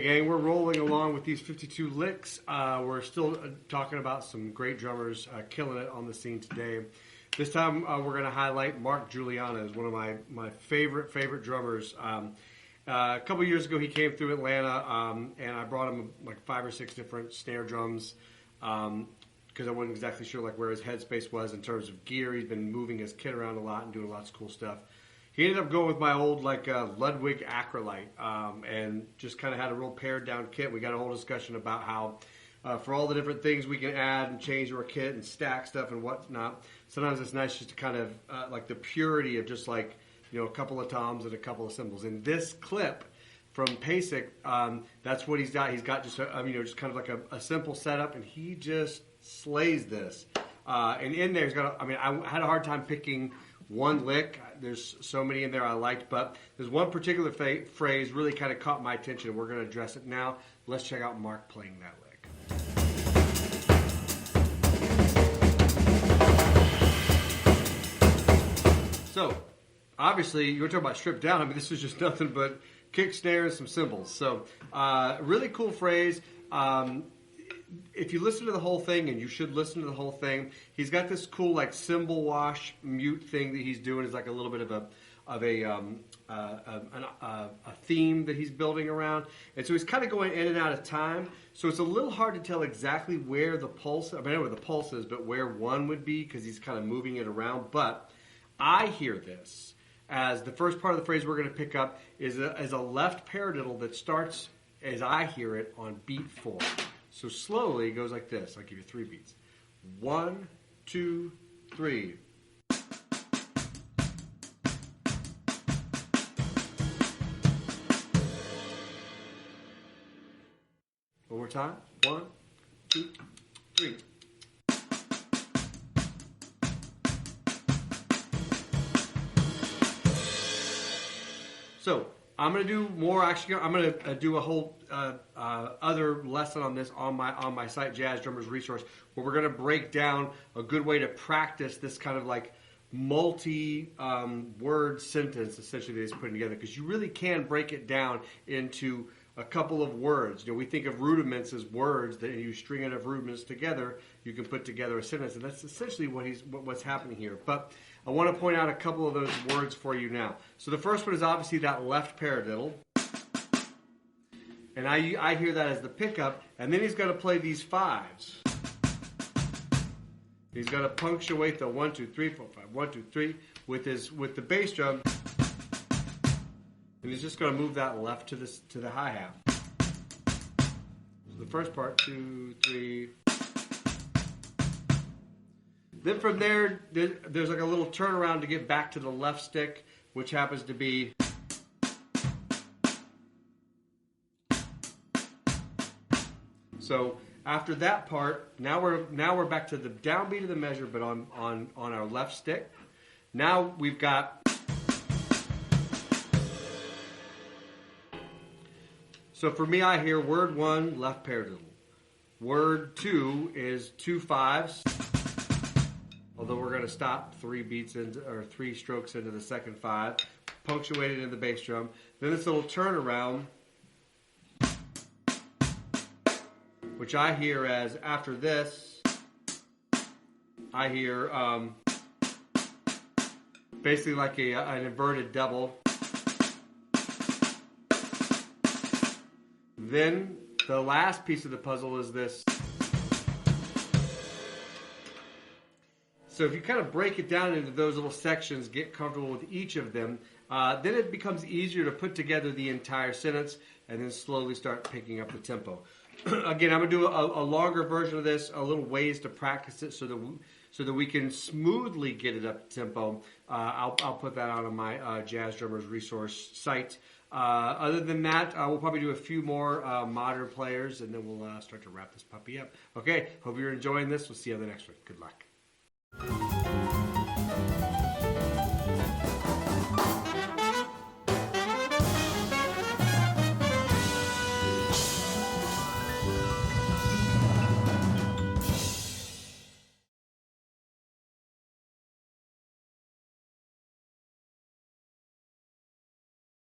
Okay, gang, we're rolling along with these 52 licks. We're still talking about some great drummers killing it on the scene today. This time we're going to highlight Mark Guiliana as one of my favorite drummers. A couple years ago he came through Atlanta and I brought him like 5 or 6 different snare drums because I wasn't exactly sure like where his headspace was in terms of gear. He's been moving his kit around a lot and doing lots of cool stuff. He ended up going with my old like Ludwig Acrolite and just kind of had a real pared down kit. We got a whole discussion about how for all the different things we can add and change to our kit and stack stuff and whatnot, sometimes it's nice just to kind of like the purity of just like, you know, a couple of toms and a couple of cymbals. In this clip from Pasek, that's what he's got. He's got just just kind of like a simple setup, and he just slays this. And in there, he's got. I had a hard time picking one lick. There's so many in there I liked, but there's one particular phrase really kind of caught my attention, and we're going to address it now. Let's check out Mark playing that lick. So, obviously, you were talking about stripped down. I mean, this is just nothing but kick, snare, and some cymbals. So, really cool phrase. If you listen to the whole thing, and you should listen to the whole thing, he's got this cool like cymbal wash mute thing that he's doing. It's like a little bit of a theme that he's building around, and so he's kind of going in and out of time. So it's a little hard to tell exactly where the pulse. I know where the pulse is, but where one would be because he's kind of moving it around. But I hear this as the first part of the phrase we're going to pick up is a left paradiddle that starts, as I hear it, on beat 4. So slowly it goes like this. I'll give you 3 beats. 1, 2, 3. One more time. 1, 2, 3. So I'm going to do more. Actually, I'm going to do a whole other lesson on this on my site, Jazz Drummers Resource, where we're going to break down a good way to practice this kind of like multi-word sentence essentially that he's putting together, because you really can break it down into a couple of words. You know, we think of rudiments as words that you string enough rudiments together, you can put together a sentence, and that's essentially what's happening here. But I want to point out a couple of those words for you now. So the first one is obviously that left paradiddle, and I hear that as the pickup, and then he's got to play these 5s. He's got to punctuate the 1, 2, 3, 4, 5, 1, 2, 3 with the bass drum. And he's just going to move that left to the hi-hat. So the first part, 2, 3. Then from there, there's like a little turnaround to get back to the left stick, which happens to be. So after that part, now we're back to the downbeat of the measure, but on our left stick. Now we've got. So for me, I hear word 1, left paradiddle. Word 2 is 2 5s. Although we're going to stop 3 strokes into the second 5, punctuated in the bass drum. Then this little turnaround, which I hear as after this, I hear basically like an inverted double. Then the last piece of the puzzle is this. So if you kind of break it down into those little sections, get comfortable with each of them, then it becomes easier to put together the entire sentence and then slowly start picking up the tempo. Again, I'm going to do a longer version of this, a little ways to practice it so that we can smoothly get it up to tempo. I'll put that out on my Jazz Drummers Resource site. Other than that, we'll probably do a few more modern players, and then we'll start to wrap this puppy up. Okay, hope you're enjoying this. We'll see you on the next one. Good luck.